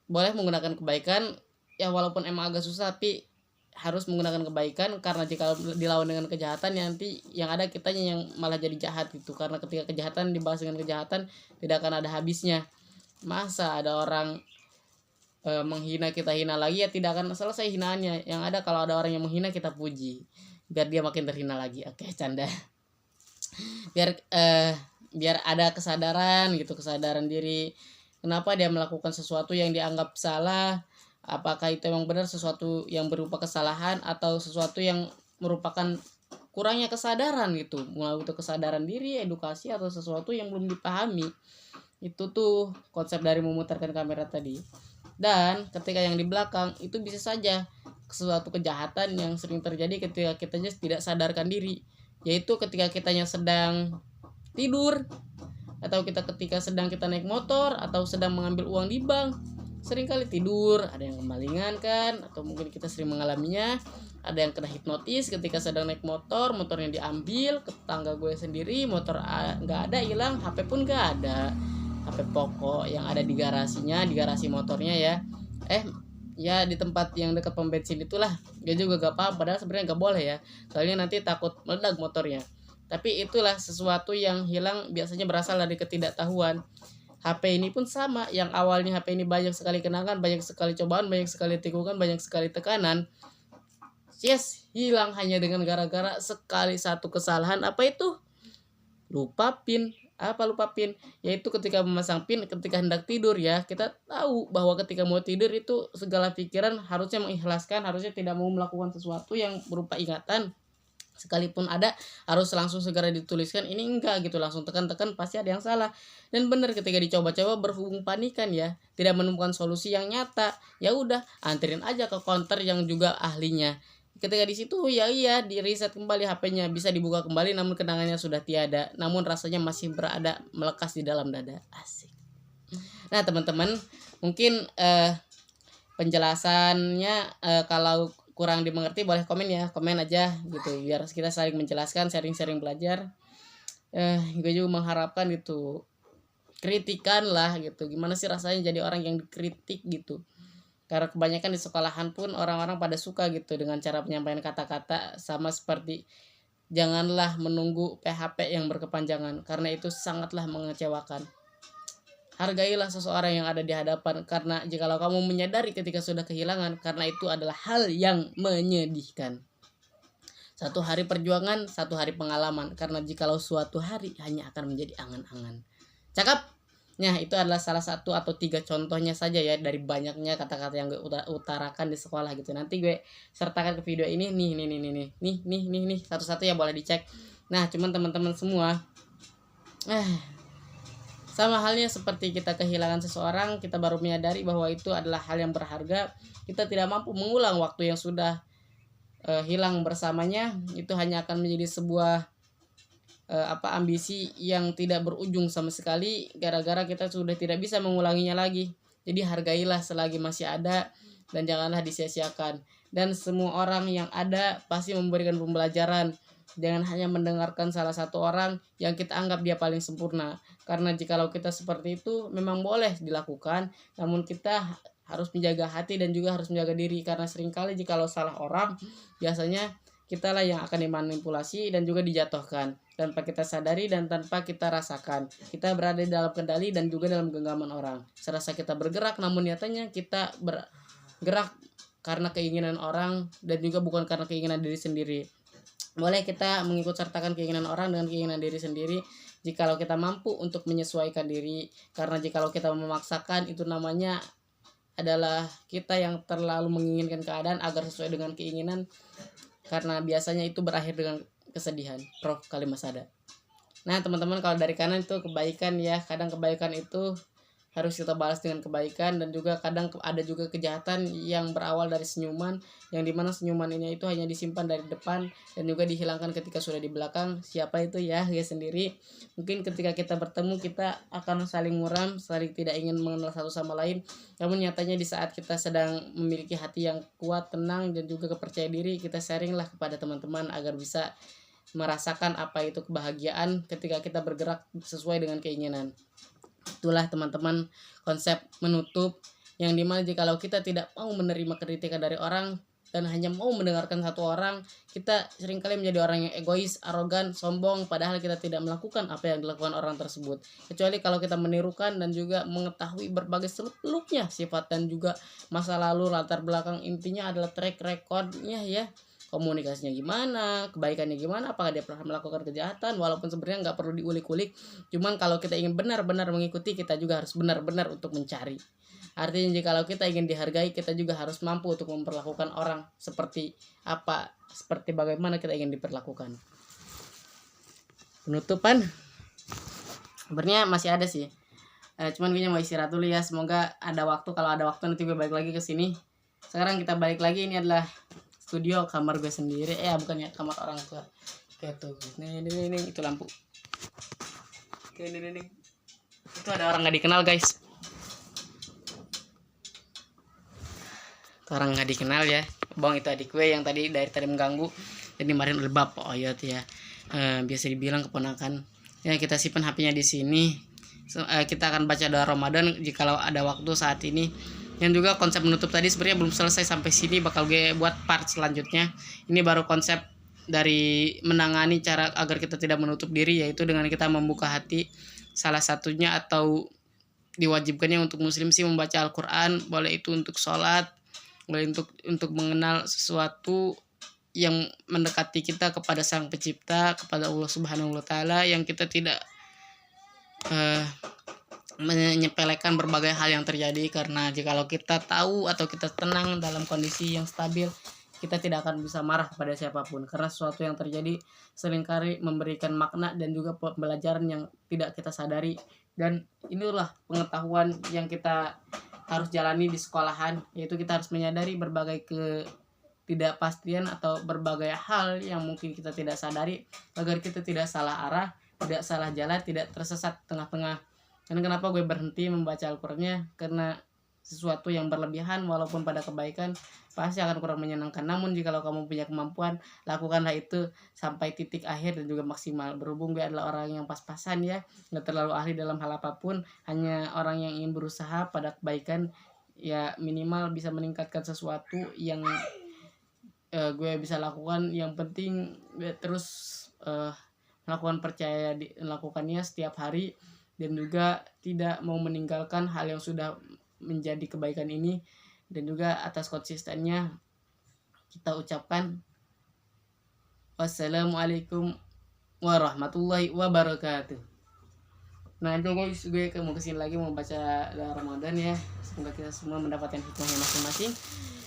boleh menggunakan kebaikan ya, walaupun emang agak susah tapi harus menggunakan kebaikan, karena jika dilawan dengan kejahatan nanti yang ada kitanya yang malah jadi jahat gitu. Karena ketika kejahatan dibahas dengan kejahatan tidak akan ada habisnya. Masa ada orang menghina kita hina lagi, ya tidak akan selesai hinaannya. Yang ada kalau ada orang yang menghina kita puji biar dia makin terhina lagi. Oke, canda. Biar biar ada kesadaran gitu, kesadaran diri kenapa dia melakukan sesuatu yang dianggap salah, apakah itu memang benar sesuatu yang berupa kesalahan atau sesuatu yang merupakan kurangnya kesadaran gitu, mulai untuk kesadaran diri, edukasi, atau sesuatu yang belum dipahami. Itu tuh konsep dari memutarkan kamera tadi. Dan ketika yang di belakang itu bisa saja suatu kejahatan yang sering terjadi ketika kitanya tidak sadarkan diri, yaitu ketika kitanya sedang tidur, atau ketika sedang kita naik motor atau sedang mengambil uang di bank. Seringkali tidur, ada yang kemalingan kan, atau mungkin kita sering mengalaminya. Ada yang kena hipnotis ketika sedang naik motor, motornya diambil ke tetangga gue sendiri, motor nggak ada, hilang, HP pun nggak ada, HP pokok yang ada di garasinya, di garasi motornya ya, ya di tempat yang dekat pom bensin itulah. Dia juga gak paham, padahal sebenarnya nggak boleh ya, soalnya nanti takut meledak motornya. Tapi itulah sesuatu yang hilang biasanya berasal dari ketidaktahuan. HP ini pun sama, yang awalnya HP ini banyak sekali kenangan, banyak sekali cobaan, banyak sekali tikungan, banyak sekali tekanan, hilang hanya dengan gara-gara sekali satu kesalahan. Apa itu? Lupa pin. Lupa pin? Yaitu ketika memasang pin ketika hendak tidur ya. Kita tahu bahwa ketika mau tidur itu segala pikiran harusnya mengikhlaskan, harusnya tidak mau melakukan sesuatu yang berupa ingatan. Sekalipun ada harus langsung segera dituliskan, ini enggak gitu, langsung tekan-tekan pasti ada yang salah. Dan benar ketika dicoba-coba berhubung panikan ya, tidak menemukan solusi yang nyata, ya udah anterin aja ke counter yang juga ahlinya. Ketika di situ ya iya di reset kembali HP-nya, bisa dibuka kembali namun kenangannya sudah tiada, namun rasanya masih berada melekas di dalam dada. Asik. Nah teman-teman, mungkin penjelasannya kalau kurang dimengerti boleh komen ya, komen aja gitu biar kita saling menjelaskan, sharing-sharing belajar. Gue juga mengharapkan gitu kritikan lah gitu, gimana sih rasanya jadi orang yang dikritik gitu. Karena kebanyakan di sekolahan pun orang-orang pada suka gitu dengan cara penyampaian kata-kata, sama seperti janganlah menunggu PHP yang berkepanjangan karena itu sangatlah mengecewakan. Hargailah seseorang yang ada di hadapan, karena jikalau kamu menyadari ketika sudah kehilangan, karena itu adalah hal yang menyedihkan. Satu hari perjuangan, satu hari pengalaman, karena jikalau suatu hari hanya akan menjadi angan-angan. Cakep. Nah itu adalah salah satu atau 3 contohnya saja ya dari banyaknya kata-kata yang gue utarakan di sekolah gitu. Nanti gue sertakan ke video ini nih satu-satu ya, boleh dicek. Nah cuman teman-teman semua, sama halnya seperti kita kehilangan seseorang, kita baru menyadari bahwa itu adalah hal yang berharga. Kita tidak mampu mengulang waktu yang sudah hilang bersamanya. Itu hanya akan menjadi sebuah ambisi yang tidak berujung sama sekali, gara-gara kita sudah tidak bisa mengulanginya lagi. Jadi hargailah selagi masih ada dan janganlah disia-siakan. Dan semua orang yang ada pasti memberikan pembelajaran. Jangan hanya mendengarkan salah satu orang yang kita anggap dia paling sempurna. Karena jikalau kita seperti itu memang boleh dilakukan, namun kita harus menjaga hati dan juga harus menjaga diri, karena seringkali jikalau salah orang biasanya kitalah yang akan dimanipulasi dan juga dijatuhkan tanpa kita sadari dan tanpa kita rasakan. Kita berada di dalam kendali dan juga dalam genggaman orang. Serasa kita bergerak, namun nyatanya kita bergerak karena keinginan orang dan juga bukan karena keinginan diri sendiri. Boleh kita mengikut sertakan keinginan orang dengan keinginan diri sendiri jikalau kita mampu untuk menyesuaikan diri. Karena jikalau kita memaksakan, itu namanya adalah kita yang terlalu menginginkan keadaan agar sesuai dengan keinginan, karena biasanya itu berakhir dengan kesedihan. Prof. Kalimasada. Nah teman-teman, kalau dari kanan itu kebaikan ya, kadang kebaikan itu harus kita balas dengan kebaikan, dan juga kadang ada juga kejahatan yang berawal dari senyuman, yang dimana senyuman ini itu hanya disimpan dari depan dan juga dihilangkan ketika sudah di belakang. Siapa itu ya, guys sendiri. Mungkin ketika kita bertemu kita akan saling muram, saling tidak ingin mengenal satu sama lain, namun nyatanya di saat kita sedang memiliki hati yang kuat, tenang, dan juga kepercayaan diri, kita sharinglah kepada teman-teman agar bisa merasakan apa itu kebahagiaan ketika kita bergerak sesuai dengan keinginan. Itulah teman-teman konsep menutup, yang dimana jikalau kita tidak mau menerima kritikan dari orang, dan hanya mau mendengarkan satu orang, kita seringkali menjadi orang yang egois, arogan, sombong, padahal kita tidak melakukan apa yang dilakukan orang tersebut. Kecuali kalau kita menirukan dan juga mengetahui berbagai seluk-beluknya sifat dan juga masa lalu, latar belakang, intinya adalah track recordnya ya, komunikasinya gimana, kebaikannya gimana, apakah dia pernah melakukan kejahatan, walaupun sebenarnya nggak perlu diulik-ulik. Cuman kalau kita ingin benar-benar mengikuti, kita juga harus benar-benar untuk mencari. Artinya jikalau kita ingin dihargai, kita juga harus mampu untuk memperlakukan orang seperti apa, seperti bagaimana kita ingin diperlakukan. Penutupan sebenarnya masih ada sih, cuman gue mau istirahat dulu ya. Semoga ada waktu, kalau ada waktu nanti gue balik lagi ke sini. Sekarang kita balik lagi, ini adalah studio kamar gue sendiri, bukan ya, kamar orang tua. Oke tuh, nih itu lampu. Oke, nih. Itu ada orang nggak dikenal guys. Itu orang nggak dikenal ya. Bang, itu adik gue yang dari tadi mengganggu. Jadi kemarin oleh bapak Oyot ya. Biasa dibilang keponakan. Ya, kita simpan HP-nya di sini. Kita akan baca doa Ramadan jikalau ada waktu saat ini. Yang juga konsep menutup tadi sebenarnya belum selesai sampai sini, bakal gue buat part selanjutnya. Ini baru konsep dari menangani cara agar kita tidak menutup diri, yaitu dengan kita membuka hati. Salah satunya atau diwajibkannya untuk muslim sih membaca Al-Quran, boleh itu untuk sholat, boleh untuk mengenal sesuatu yang mendekati kita kepada Sang Pencipta, kepada Allah Subhanahu wa Ta'ala, yang kita tidak menyepelekan berbagai hal yang terjadi. Karena jikalau kita tahu atau kita tenang dalam kondisi yang stabil, kita tidak akan bisa marah kepada siapapun, karena sesuatu yang terjadi seringkali memberikan makna dan juga pembelajaran yang tidak kita sadari. Dan inilah pengetahuan yang kita harus jalani di sekolahan, yaitu kita harus menyadari berbagai ketidakpastian atau berbagai hal yang mungkin kita tidak sadari, agar kita tidak salah arah, tidak salah jalan, tidak tersesat tengah-tengah. Dan kenapa gue berhenti membaca Al-Qur'annya? Karena sesuatu yang berlebihan walaupun pada kebaikan pasti akan kurang menyenangkan. Namun jikalau kamu punya kemampuan, lakukanlah itu sampai titik akhir dan juga maksimal. Berhubung gue adalah orang yang pas-pasan ya, nggak terlalu ahli dalam hal apapun, hanya orang yang ingin berusaha pada kebaikan, ya minimal bisa meningkatkan sesuatu yang gue bisa lakukan. Yang penting gue terus melakukannya setiap hari, dan juga tidak mau meninggalkan hal yang sudah menjadi kebaikan ini. Dan juga atas konsistennya kita ucapkan wassalamualaikum warahmatullahi wabarakatuh. Nah itu guys, gue mau kesini lagi mau baca doa Ramadan ya. Semoga kita semua mendapatkan hikmahnya masing-masing.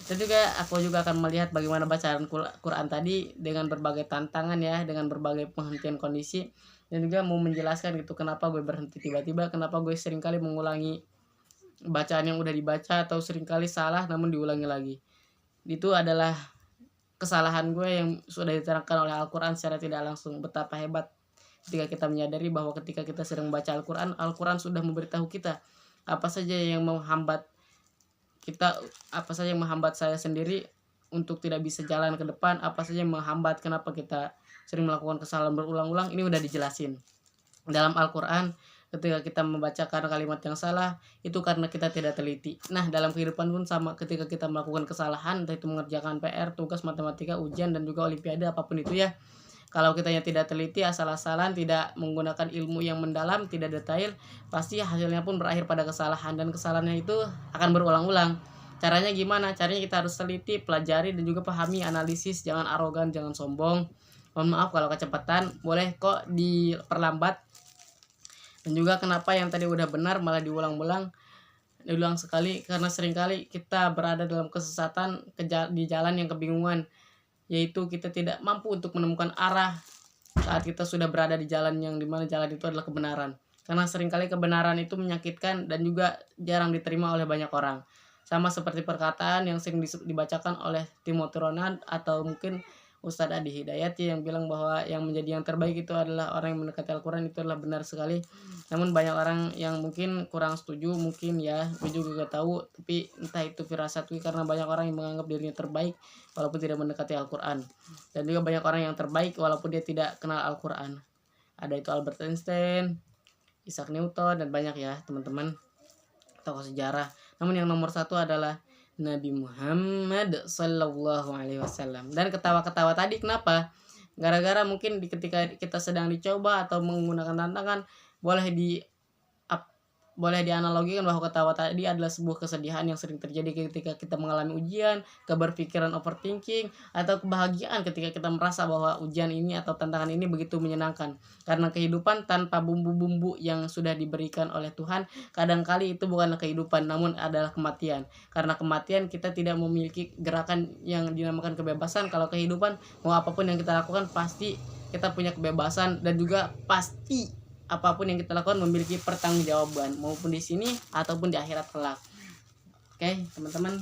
Dan juga aku juga akan melihat bagaimana bacaan Quran tadi dengan berbagai tantangan ya, dengan berbagai penghentian kondisi. Dan juga mau menjelaskan gitu kenapa gue berhenti tiba-tiba, kenapa gue seringkali mengulangi bacaan yang udah dibaca, atau seringkali salah namun diulangi lagi. Itu adalah kesalahan gue yang sudah diterangkan oleh Al-Quran secara tidak langsung. Betapa hebat ketika kita menyadari bahwa ketika kita sedang membaca Al-Quran, Al-Quran sudah memberitahu kita apa saja yang menghambat kita, apa saja yang menghambat saya sendiri untuk tidak bisa jalan ke depan, apa saja yang menghambat kenapa kita sering melakukan kesalahan berulang-ulang. Ini udah dijelasin dalam Al-Quran. Ketika kita membacakan kalimat yang salah, itu karena kita tidak teliti. Nah dalam kehidupan pun sama, ketika kita melakukan kesalahan, entah itu mengerjakan PR, tugas matematika, ujian, dan juga olimpiade, apapun itu ya, kalau kitanya tidak teliti, asal-asalan, tidak menggunakan ilmu yang mendalam, tidak detail, pasti hasilnya pun berakhir pada kesalahan. Dan kesalahannya itu akan berulang-ulang. Caranya gimana? Caranya kita harus teliti, pelajari, dan juga pahami, analisis. Jangan arogan, jangan sombong. Mohon maaf kalau kecepatan, boleh kok diperlambat. Dan juga kenapa yang tadi udah benar malah diulang sekali, karena seringkali kita berada dalam kesesatan di jalan yang kebingungan, yaitu kita tidak mampu untuk menemukan arah saat kita sudah berada di jalan yang dimana jalan itu adalah kebenaran. Karena seringkali kebenaran itu menyakitkan dan juga jarang diterima oleh banyak orang. Sama seperti perkataan yang sering dibacakan oleh Timothy Ronald atau mungkin Ustadz Adi Hidayat yang bilang bahwa yang menjadi yang terbaik itu adalah orang yang mendekati Al-Quran. Itu adalah benar sekali. Namun banyak orang yang mungkin kurang setuju, mungkin ya, gue juga gak tahu, tapi entah itu firasat gue, karena banyak orang yang menganggap dirinya terbaik walaupun tidak mendekati Al-Quran. Dan juga banyak orang yang terbaik walaupun dia tidak kenal Al-Quran. Ada itu Albert Einstein, Isaac Newton, dan banyak ya teman-teman tokoh sejarah. Namun yang nomor satu adalah Nabi Muhammad Sallallahu Alaihi Wasallam. Dan ketawa-ketawa tadi kenapa? Gara-gara mungkin ketika kita sedang dicoba atau menggunakan tantangan, boleh boleh dianalogikan bahwa ketawa tadi adalah sebuah kesedihan yang sering terjadi ketika kita mengalami ujian, keberpikiran overthinking, atau kebahagiaan ketika kita merasa bahwa ujian ini atau tantangan ini begitu menyenangkan. Karena kehidupan tanpa bumbu-bumbu yang sudah diberikan oleh Tuhan, kadangkali itu bukanlah kehidupan, namun adalah kematian. Karena kematian kita tidak memiliki gerakan yang dinamakan kebebasan. Kalau kehidupan, mau apapun yang kita lakukan pasti kita punya kebebasan, dan juga pasti apapun yang kita lakukan memiliki pertanggungjawaban, maupun di sini ataupun di akhirat kelak. Oke, teman-teman,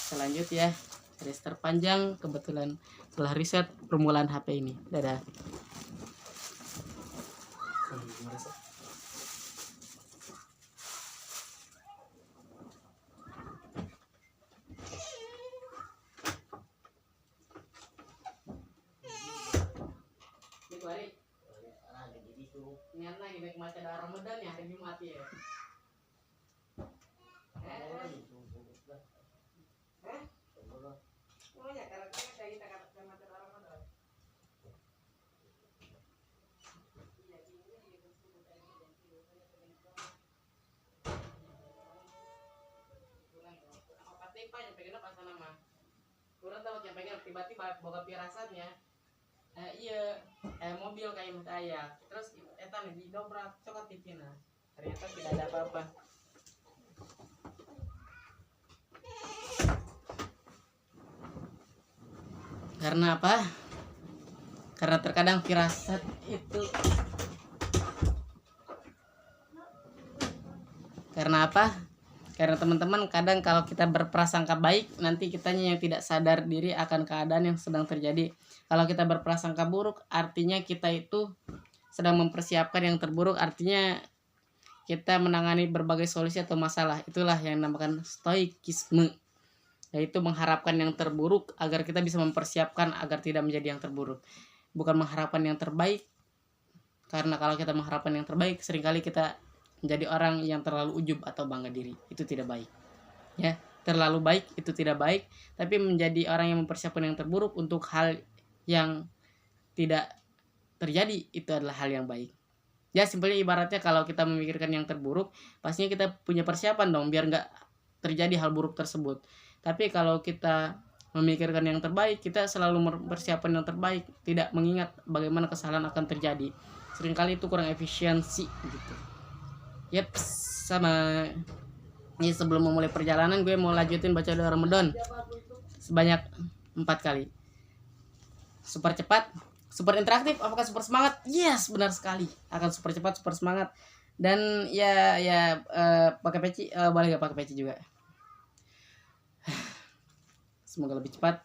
selanjut ya. Riset terpanjang kebetulan setelah riset permulaan HP ini. Dadah. Ingat lagi baik macam Ramadan ya, hari Jumat ya. Oh ya, karakternya kayak kita kata macam Ramadan. Kurang tahu yang pengen tiba-tiba boga pirasatnya. Iya, mobil kayak saya. Terus eta nih didobrak cokot tipina. Ternyata tidak ada apa-apa. Karena apa? Karena terkadang firasat itu. Karena apa? Karena teman-teman, kadang kalau kita berprasangka baik, nanti kitanya yang tidak sadar diri akan keadaan yang sedang terjadi. Kalau kita berprasangka buruk, artinya kita itu sedang mempersiapkan yang terburuk, artinya kita menangani berbagai solusi atau masalah. Itulah yang dinamakan stoikisme, yaitu mengharapkan yang terburuk agar kita bisa mempersiapkan agar tidak menjadi yang terburuk. Bukan mengharapkan yang terbaik, karena kalau kita mengharapkan yang terbaik, seringkali kita menjadi orang yang terlalu ujub atau bangga diri. Itu tidak baik ya. Terlalu baik itu tidak baik, tapi menjadi orang yang mempersiapkan yang terburuk untuk hal yang tidak terjadi, itu adalah hal yang baik ya. Simpelnya ibaratnya kalau kita memikirkan yang terburuk, pastinya kita punya persiapan dong biar nggak terjadi hal buruk tersebut. Tapi kalau kita memikirkan yang terbaik, kita selalu mempersiapkan yang terbaik, tidak mengingat bagaimana kesalahan akan terjadi. Seringkali itu kurang efisiensi gitu. Yep, sama ini sebelum memulai perjalanan gue mau lanjutin baca doa Ramadan sebanyak 4 kali. Super cepat, super interaktif, apakah super semangat? Yes, benar sekali. Akan super cepat, super semangat. Dan pakai peci, boleh gak pakai peci juga? Semoga lebih cepat.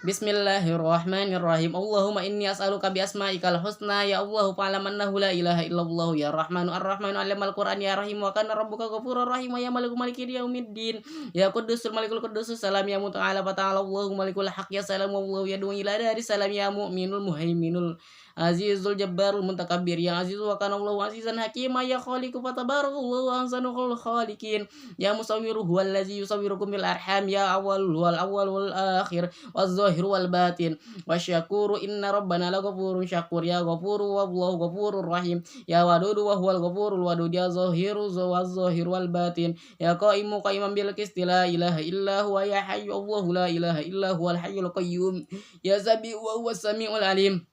Bismillahirrahmanirrahim. Allahumma inni as'aluka bi asma'ikal husna ya Allah fa'lam annahu la ilaha illallah ya Rahmanu ar-Rahmanu 'allamal Qur'an ya Rahim wa kana rabbuka ghafurur rahim ya Maliku maliki yaumiddin ya Qudusul malikul qudusus salam ya muta'ala wa ta'ala Allahu malikul haq ya salam wallahu yad'u ila dari salam ya mu'minul muhaiminul azizul jabbarul mutakabbir ya aziz wa kana Allahu azizan hakima ya khaliqu fatabarakallahu ahsanul khaliqin ya musawwiru huwallazi yusawwirukum bil arham ya awwal wal awwal wal akhir waz-zahir wal batin wasyakuru inna rabbana laghafurun syakur ya ghafuru wallahu ghafurur rahim ya wadudu wa huwal ghafurul wadud ya zahiru waz-zahir wal batin ya qaimu qaiman bil qisti la ilaha illa huwa ya hayyu Allahu la ilaha illa huwal hayyul qayyum ya sabiu wa huwas samiul alim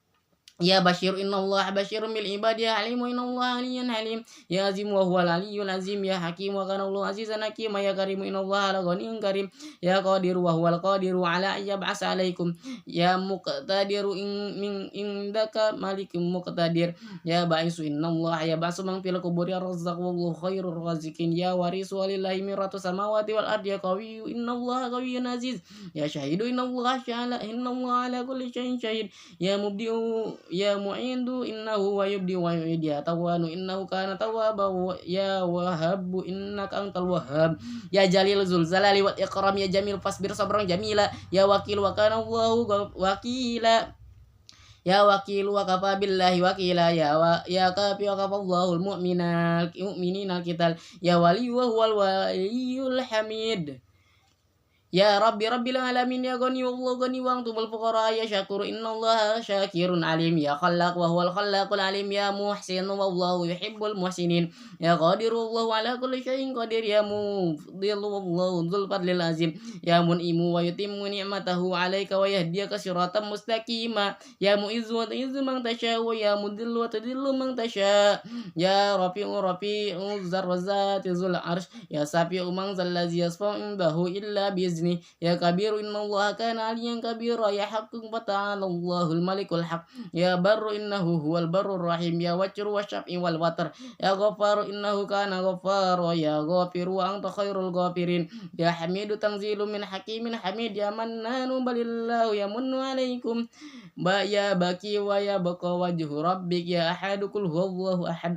ya Bashiru innallaha basyirun bil ibadi ya Halimu innallaha aliyyun halim ya Azim wa huwal aliyyul azim ya Hakim wa kana Allahu azizan hakim ya Karimu innallaha laghaniyyun karim ya Qadiru wa huwal qadiru ala ayyab'asa alaikum ya Muqtadiru indaka malikum muqtadir ya Ba'isu innallaha yab'asu man fil qubur ya Razzaq wallahu khairur raziqin ya Warisu walillahi miratu samawati wal ardi ya Qawiyyu innallaha qawiyyun aziz ya Syahidu innallaha ala kulli syai'in syahid ya Mubdi'u ya Mu'indu innahu wa yubdi wa yu'id ya Tawwanu innahu kana tawwaba ya Wahhabu innaka antal wahhab ya Jalil zul zalali wal ikram ya Jamil fasbir sabran jamila ya Wakil wa kana Allahu wakila ya Wakil wa kafa billahi wakila ya Kafi wa kafa Allahul mu'minina qital ya Wali wa huwal waliyul hamid Ya Rabbi Rabbil Alamin ya Ghani wallahu Ghani wa antumul fuqara ya Syakur innallaha syakirun alim ya Khallaq wa huwal khallaqul alim ya Muhsin wallahu yuhibbul muhsinin ya Qadir wallahu ala kulli syai'in qadir ya Mufdil wallahu dzul fadlil azim ya Mun'imu wa yutimmu ni'matahu 'alaika wa yahdiyaka siratan mustaqima ya Mu'izzu wa tu'izzu man tasya wa ya Mudhillu wa tudhillu man tasya ya Rafi'u zarrazati zul arsh ya Safi'u man zallazi yasfa'u indahu illa bi'izni ya Kabiru innallaha kana 'aliyan kabira ya Haqqun fata'ala Allahul malikul haq ya Barru innahu huwal barrur rahim ya Wacru wasyaf'i wal watar ya Ghafaru innahu kana ghaffara ya Ghafiru wa anta khairul ghafirin ya Hamidu tanzilu min hakimin hamid ya Mannanu balillahu yamunnu 'alaikum ya Baki wa ya Baqa wajhu rabbik ya Ahadu qul huwallahu ahad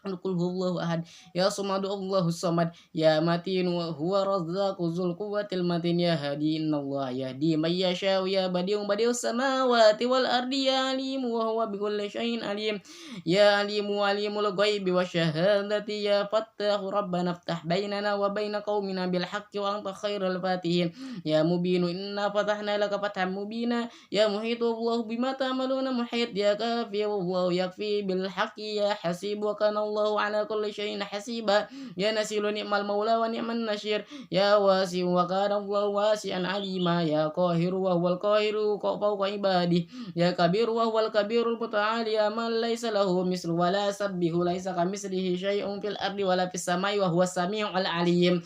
Qul huwallahu ahad ya Samadu Allahus samad ya Matin wa huwa razzaqu dzul quwwatil matin ya Hadi innallaha yahdi may yasha'u ya badius samawati wal ardi ya Alim wa huwa bikulli syai'in alim ya Alimu alimul ghaibi wasyahadati ya Fattahu rabbana iftah bainana wa baina qaumina bil haqqi wa anta khairul fatihin ya Mubinu inna fatahna laka fathan mubina ya Muhitu Allah bima ta'maluna muhit ya Kafi wallahu yakfi bil haqqi ya Hasib wa kana Allahu ala kulli syai'in hasiba ya Nasilu ni'mal maula wa ni'man nasyir ya Wasi wa kana Allahu wasi'an alima ya Qahiru wa huwal qahiru fawqa ibadi ya Kabiru wa huwal kabirul muta'ali ya man laysa lahu mislu wa la sabbihu laysa kamitslihi syai'un fil ardi wa la fis samai wa huwas samiul alim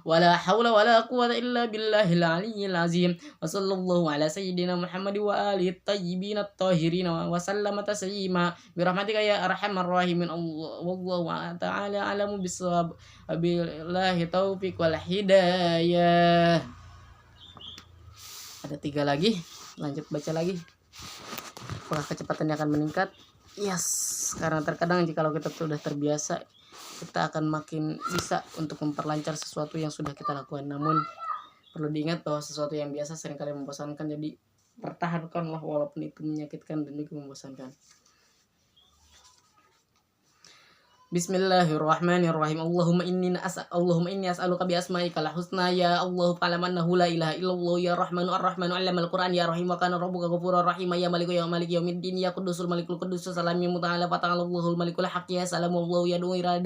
wala haula wala quwwata illa billahil aliyyil azim wa sallallahu ala sayyidina Muhammad wa alihi tayyibin at-tahirin wa sallama taslima bi rahmatika ya arhamar rahimin wallahu ta'ala alamu bisawab wabillahi taufiq wal hidayah. Ada 3 lagi, lanjut baca lagi. Apakah kecepatannya akan meningkat? Yes, karena terkadang jikalau kita sudah terbiasa, kita akan makin bisa untuk memperlancar sesuatu yang sudah kita lakukan. Namun perlu diingat bahwa sesuatu yang biasa seringkali membosankan, jadi pertahankanlah walaupun itu menyakitkan dan juga membosankan. Bismillahirrahmanirrahim. Allahumma inni as'aluka bi asma'ikal husna ya Allah fa'lam annahu la ilaha illallah ya Rahmanu ar-Rahmanu 'allamal Qur'an ya Rahim wa kana rabbuka ghafurur rahim ya Maliku ya Maliki yaumiddin ya Qudusul Malikul Qudus salamun muta'ala fata'ala Allahul Malikul Haq ya Salamu Allahu yad'u ila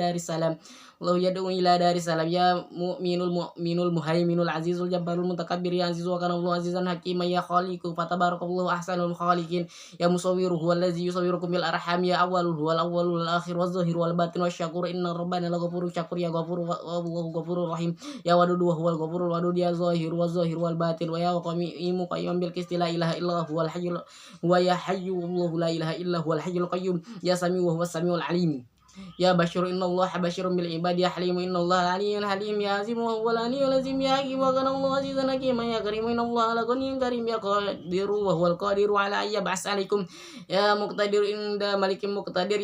daris salam ya Mu'minul Muhaiminul Azizul Jabbarul Mutakabbir ya Aziz wa kana Allahu azizan hakima ya Khaliqu fatabarakallahu ahsanul khaliqin ya Musawwiru huwallazi yusawwirukum bil arham ya Awwalul huwal awwalul akhir waz zahiru wal batin wasyakur inna rabbana laghafurur syakur ya Ghafur wallahu ghafurur rahim ya Wadud wa huwal ghafurul wadud ya Zahiru wal batin wa ya Qayyum bil qisti la ilaha illa huwal hayyul wa ya hayyu wallahu la ilaha illa huwal hayyul qayyum ya Sami wa huwas samiul alim ya Bashir innallaha basyirun bil ibadi ya Halim innallaha aliyyun halim ya Azim wa huwal aliyyul azim ya Hakim wa kana Allahu azizan hakima ya Karim innallaha la ghaniyyun karim ya Qadiru wa huwal qadiru ala ayyab'as alaikum ya Muqtadir inda malikim muqtadir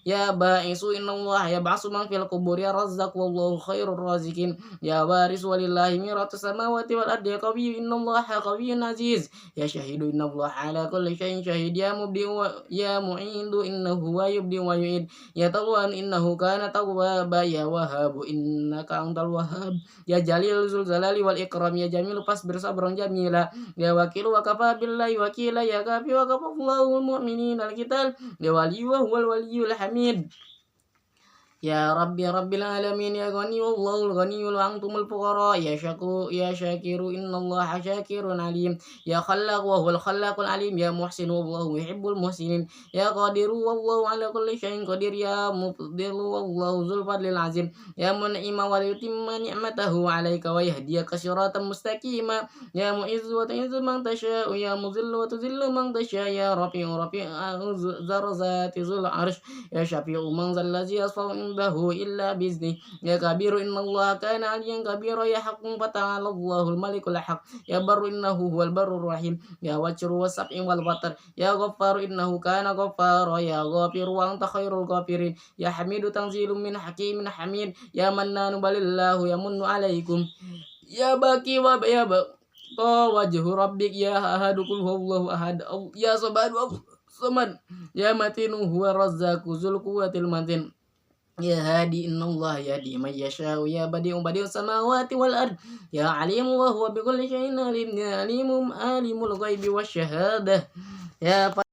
ya Ba'isu innallaha yab'asu man fil qubur ya Razzaq wallahu khairur razikin ya Waris walillahi miratus samawati wal ardi ya Qawiyyu innallaha qawiyyun aziz ya Syahidu innallaha ala kulli syai'in syahid ya Mubdi ya Mu'idu innahu wa yubdi wa yu'id ya Tawwan innahu kana tawwaba ya Wahhab innaka antal wahhab ya Jalil zul jalali wal ikram ya Jamil fasbir sabran jamila ya Wakil wa kafa billahi wakila ya Kafi wa kafallahu mu'minin al-qital ya Wali wa huwal waliyul hamid ya Rabbi Rabbil alamin ya Ghani wallahul ghaniyul wa antumul fuqara ya Syakiru innallaha syakirun alim ya Khallaq wa huwal khallaqul alim ya Muhsin wallahu yuhibbul muhsinin ya Qadiru wallahu ala kulli syai'in qadir ya Mufdilu wallahu dzul fadlil azim ya Mun'ima wa yutimma ni'matahu 'alaika wa yahdiyaka siratan mustaqima ya Mu'izzu wa tu'izzu man tasya'u ya Mudhillu wa tudhillu man tasya' ya Rafi'u zarzati zul arsh ya Syafi'u man zallazi yasfa'u indahu illa bizni ya Kabiru innallaha kana 'aliyan kabira ya Haqqun fata'ala Allahul malikul haq ya Barru innahu huwal barrur rahim ya Wacru wasaf'i wal watar ya Ghaffaru innahu kana ghaffara ya Ghafiru wa anta khairul ghafirin ya Hamidu tanzilun min hakimin hamid ya Mannanu balillahu yamunnu 'alaikum ya Baki wa ya Baqa wajhu rabbik ya Ahadu qul huwallahu ahad ya Samad ya Matinu huwa razzaqu dzul quwwatil matin يا هادي إن الله يهدي من يشاء يا بديع السماوات والأرض يا عليم وهو بكل شيء عليم يا عليم عالم الغيب والشهادة يا